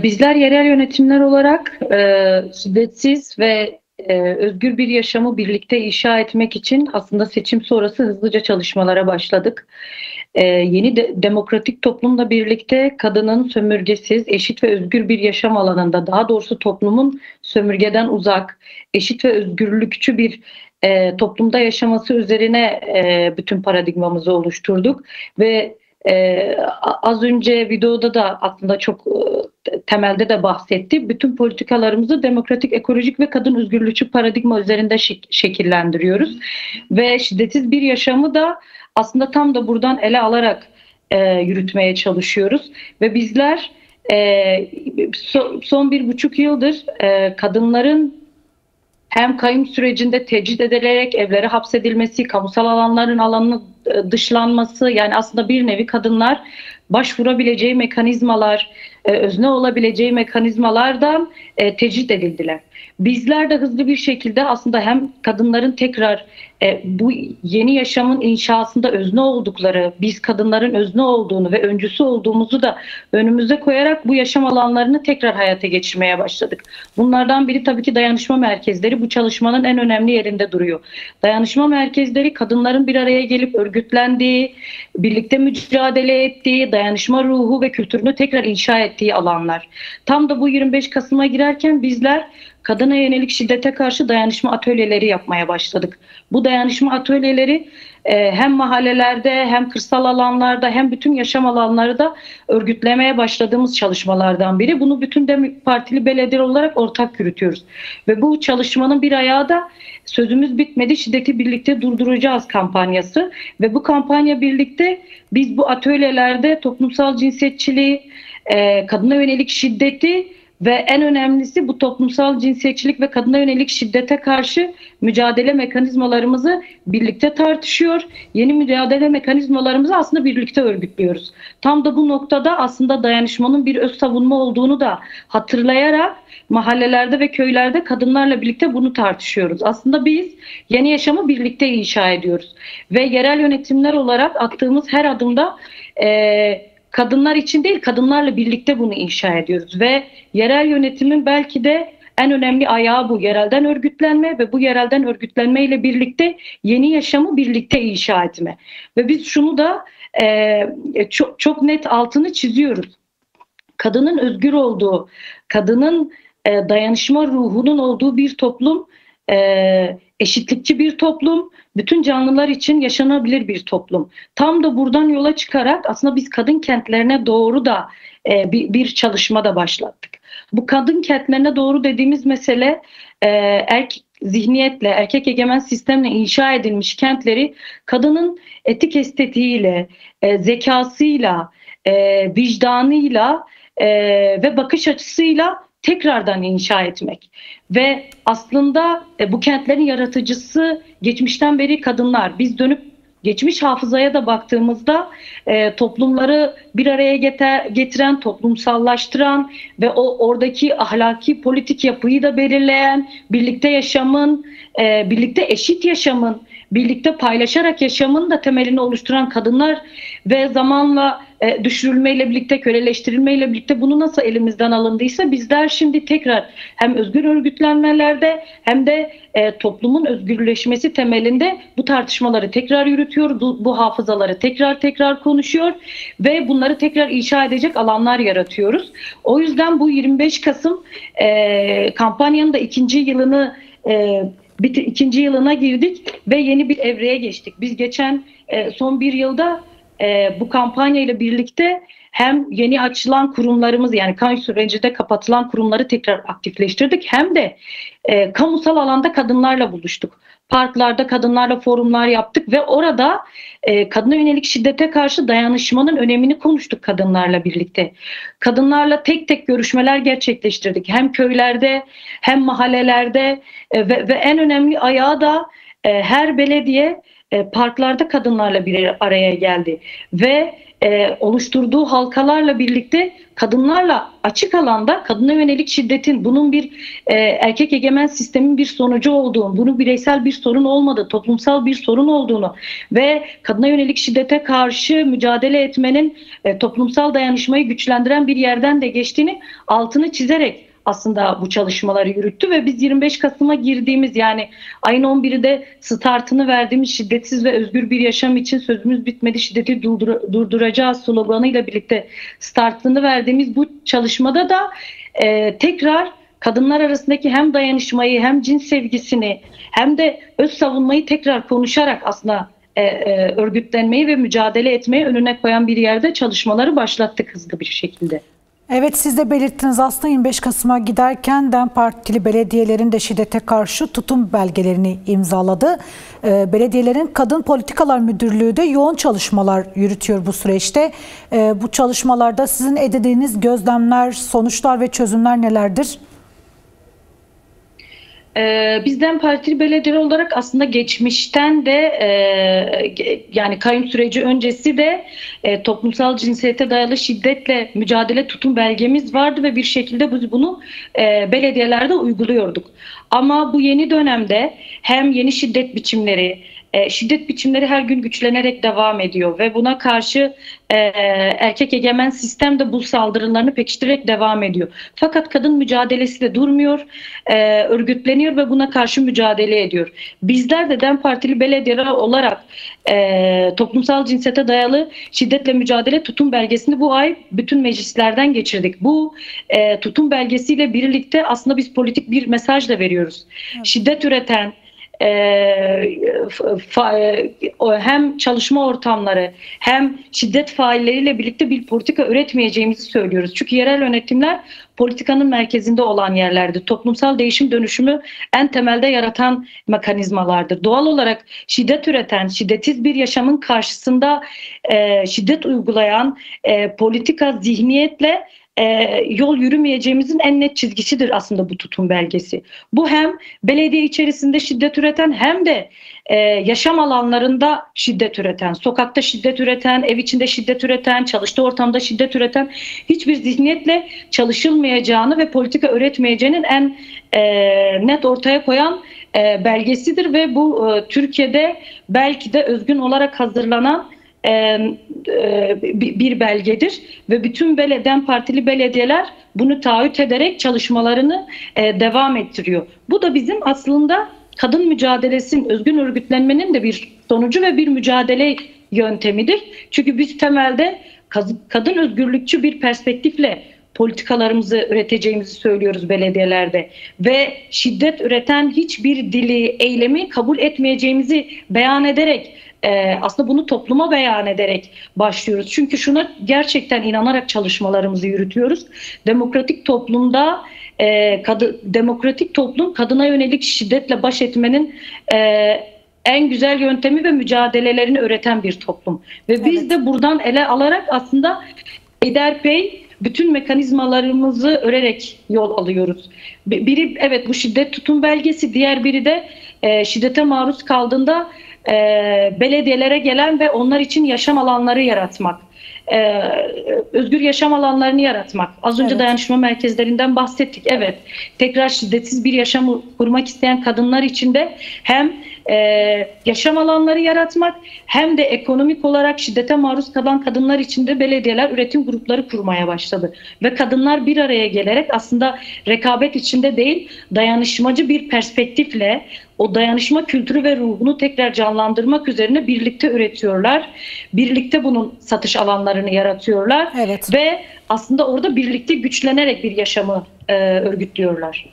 Bizler yerel yönetimler olarak şiddetsiz ve özgür bir yaşamı birlikte inşa etmek için aslında seçim sonrası hızlıca çalışmalara başladık. Yeni demokratik toplumla birlikte kadının sömürgesiz, eşit ve özgür bir yaşam alanında, daha doğrusu toplumun sömürgeden uzak, eşit ve özgürlükçü bir toplumda yaşaması üzerine bütün paradigmamızı oluşturduk ve az önce videoda da aslında çok temelde de bahsetti. Bütün politikalarımızı demokratik, ekolojik ve kadın özgürlükçü paradigma üzerinde şekillendiriyoruz. Ve şiddetsiz bir yaşamı da aslında tam da buradan ele alarak yürütmeye çalışıyoruz. Ve bizler son 1,5 yıldır kadınların hem kayım sürecinde tecrit edilerek evlere hapsedilmesi, kamusal alanların dışlanması, yani aslında bir nevi kadınlar başvurabileceği mekanizmalar, özne olabileceği mekanizmalardan tecrit edildiler. Bizler de hızlı bir şekilde aslında hem kadınların tekrar bu yeni yaşamın inşasında özne oldukları, biz kadınların özne olduğunu ve öncüsü olduğumuzu da önümüze koyarak bu yaşam alanlarını tekrar hayata geçirmeye başladık. Bunlardan biri tabii ki dayanışma merkezleri. Bu çalışmanın en önemli yerinde duruyor. Dayanışma merkezleri kadınların bir araya gelip örgütlendiği, birlikte mücadele ettiği, dayanışma ruhu ve kültürünü tekrar inşa ettiği alanlar. Tam da bu 25 Kasım'a girerken bizler kadına yönelik şiddete karşı dayanışma atölyeleri yapmaya başladık. Bu dayanışma atölyeleri hem mahallelerde hem kırsal alanlarda hem bütün yaşam alanlarda örgütlemeye başladığımız çalışmalardan biri. Bunu bütün partili belediye olarak ortak yürütüyoruz. Ve bu çalışmanın bir ayağı da sözümüz bitmedi, şiddeti birlikte durduracağız kampanyası. Ve bu kampanya birlikte biz bu atölyelerde toplumsal cinsiyetçiliği, kadına yönelik şiddeti ve en önemlisi bu toplumsal cinsiyetçilik ve kadına yönelik şiddete karşı mücadele mekanizmalarımızı birlikte tartışıyor. Yeni mücadele mekanizmalarımızı aslında birlikte örgütlüyoruz. Tam da bu noktada aslında dayanışmanın bir öz savunma olduğunu da hatırlayarak mahallelerde ve köylerde kadınlarla birlikte bunu tartışıyoruz. Aslında biz yeni yaşamı birlikte inşa ediyoruz. Ve yerel yönetimler olarak attığımız her adımda kadınlar için değil, kadınlarla birlikte bunu inşa ediyoruz ve yerel yönetimin belki de en önemli ayağı bu yerelden örgütlenme ve bu yerelden örgütlenmeyle birlikte yeni yaşamı birlikte inşa etme. Ve biz şunu da çok net altını çiziyoruz. Kadının özgür olduğu, kadının dayanışma ruhunun olduğu bir toplum, eşitlikçi bir toplum, bütün canlılar için yaşanabilir bir toplum. Tam da buradan yola çıkarak aslında biz kadın kentlerine doğru da bir çalışma da başlattık. Bu kadın kentlerine doğru dediğimiz mesele zihniyetle, erkek egemen sistemle inşa edilmiş kentleri kadının etik estetiğiyle, zekasıyla, vicdanıyla ve bakış açısıyla tekrardan inşa etmek. Ve aslında bu kentlerin yaratıcısı geçmişten beri kadınlar. Biz dönüp geçmiş hafızaya da baktığımızda toplumları bir araya getiren, toplumsallaştıran ve oradaki ahlaki politik yapıyı da belirleyen, birlikte yaşamın, birlikte eşit yaşamın, birlikte paylaşarak yaşamın da temelini oluşturan kadınlar ve zamanla düşürülmeyle birlikte, köleleştirilmeyle birlikte bunu nasıl elimizden alındıysa bizler şimdi tekrar hem özgür örgütlenmelerde hem de toplumun özgürleşmesi temelinde bu tartışmaları tekrar yürütüyor, bu hafızaları tekrar konuşuyor ve bunları tekrar inşa edecek alanlar yaratıyoruz. O yüzden bu 25 Kasım kampanyanın da ikinci yılına girdik ve yeni bir evreye geçtik. Biz geçen son bir yılda bu kampanya ile birlikte hem yeni açılan kurumlarımız, yani kamu sürecinde kapatılan kurumları tekrar aktifleştirdik, hem de kamusal alanda kadınlarla buluştuk. Parklarda kadınlarla forumlar yaptık ve orada kadına yönelik şiddete karşı dayanışmanın önemini konuştuk kadınlarla birlikte. Kadınlarla tek tek görüşmeler gerçekleştirdik. Hem köylerde hem mahallelerde ve en önemli ayağı da her belediye parklarda kadınlarla bir araya geldi ve oluşturduğu halkalarla birlikte kadınlarla açık alanda kadına yönelik şiddetin bunun bir erkek egemen sistemin bir sonucu olduğunu, bunun bireysel bir sorun olmadığı, toplumsal bir sorun olduğunu ve kadına yönelik şiddete karşı mücadele etmenin toplumsal dayanışmayı güçlendiren bir yerden de geçtiğini altını çizerek aslında bu çalışmaları yürüttü ve biz 25 Kasım'a girdiğimiz, yani ayın 11'de startını verdiğimiz şiddetsiz ve özgür bir yaşam için sözümüz bitmedi, şiddeti durduracağız sloganıyla birlikte startını verdiğimiz bu çalışmada da tekrar kadınlar arasındaki hem dayanışmayı hem cins sevgisini hem de öz savunmayı tekrar konuşarak aslında örgütlenmeyi ve mücadele etmeyi önüne koyan bir yerde çalışmaları başlattık hızlı bir şekilde. Evet, siz de belirttiniz, aslında 25 Kasım'a giderken DEM Partili belediyelerin de şiddete karşı tutum belgelerini imzaladı. Belediyelerin Kadın Politikalar Müdürlüğü de yoğun çalışmalar yürütüyor bu süreçte. Bu çalışmalarda sizin edindiğiniz gözlemler, sonuçlar ve çözümler nelerdir? Bizden partili belediyeler olarak aslında geçmişten de yani kayyum süreci öncesi de toplumsal cinsiyete dayalı şiddetle mücadele tutum belgemiz vardı ve bir şekilde biz bunu belediyelerde uyguluyorduk. Ama bu yeni dönemde hem yeni şiddet biçimleri her gün güçlenerek devam ediyor ve buna karşı erkek egemen sistem de bu saldırılarını pekiştirerek devam ediyor. Fakat kadın mücadelesi de durmuyor, örgütleniyor ve buna karşı mücadele ediyor. Bizler de DEM Partili belediyeler olarak toplumsal cinsiyete dayalı şiddetle mücadele tutum belgesini bu ay bütün meclislerden geçirdik. Bu tutum belgesiyle birlikte aslında biz politik bir mesaj da veriyoruz. Evet. Şiddet üreten, hem çalışma ortamları hem şiddet failleriyle birlikte bir politika üretmeyeceğimizi söylüyoruz. Çünkü yerel yönetimler politikanın merkezinde olan yerlerdir. Toplumsal değişim dönüşümü en temelde yaratan mekanizmalardır. Doğal olarak şiddet üreten, şiddetsiz bir yaşamın karşısında şiddet uygulayan politika zihniyetle yol yürümeyeceğimizin en net çizgisidir aslında bu tutum belgesi. Bu hem belediye içerisinde şiddet üreten hem de yaşam alanlarında şiddet üreten, sokakta şiddet üreten, ev içinde şiddet üreten, çalıştığı ortamda şiddet üreten hiçbir zihniyetle çalışılmayacağını ve politika üretmeyeceğinin en net ortaya koyan belgesidir ve bu Türkiye'de belki de özgün olarak hazırlanan bir belgedir ve bütün DEM Partili belediyeler bunu taahhüt ederek çalışmalarını devam ettiriyor. Bu da bizim aslında kadın mücadelesinin, özgün örgütlenmenin de bir sonucu ve bir mücadele yöntemidir. Çünkü biz temelde kadın özgürlükçü bir perspektifle politikalarımızı üreteceğimizi söylüyoruz belediyelerde ve şiddet üreten hiçbir dili, eylemi kabul etmeyeceğimizi beyan ederek aslında bunu topluma beyan ederek başlıyoruz. Çünkü şuna gerçekten inanarak çalışmalarımızı yürütüyoruz. Demokratik toplumda demokratik toplum kadına yönelik şiddetle baş etmenin en güzel yöntemi ve mücadelelerini üreten bir toplum. Ve biz de buradan ele alarak aslında peyderpey bütün mekanizmalarımızı örerek yol alıyoruz. Biri evet bu şiddet tutum belgesi, diğer biri de şiddete maruz kaldığında belediyelere gelen ve onlar için yaşam alanları yaratmak. Özgür yaşam alanlarını yaratmak. Az önce dayanışma merkezlerinden bahsettik. Evet, tekrar şiddetsiz bir yaşam kurmak isteyen kadınlar için de hem yaşam alanları yaratmak hem de ekonomik olarak şiddete maruz kalan kadınlar için de belediyeler üretim grupları kurmaya başladı. Ve kadınlar bir araya gelerek aslında rekabet içinde değil, dayanışmacı bir perspektifle o dayanışma kültürü ve ruhunu tekrar canlandırmak üzerine birlikte üretiyorlar. Birlikte bunun satış alanlarını yaratıyorlar. Evet. Ve aslında orada birlikte güçlenerek bir yaşamı örgütlüyorlar.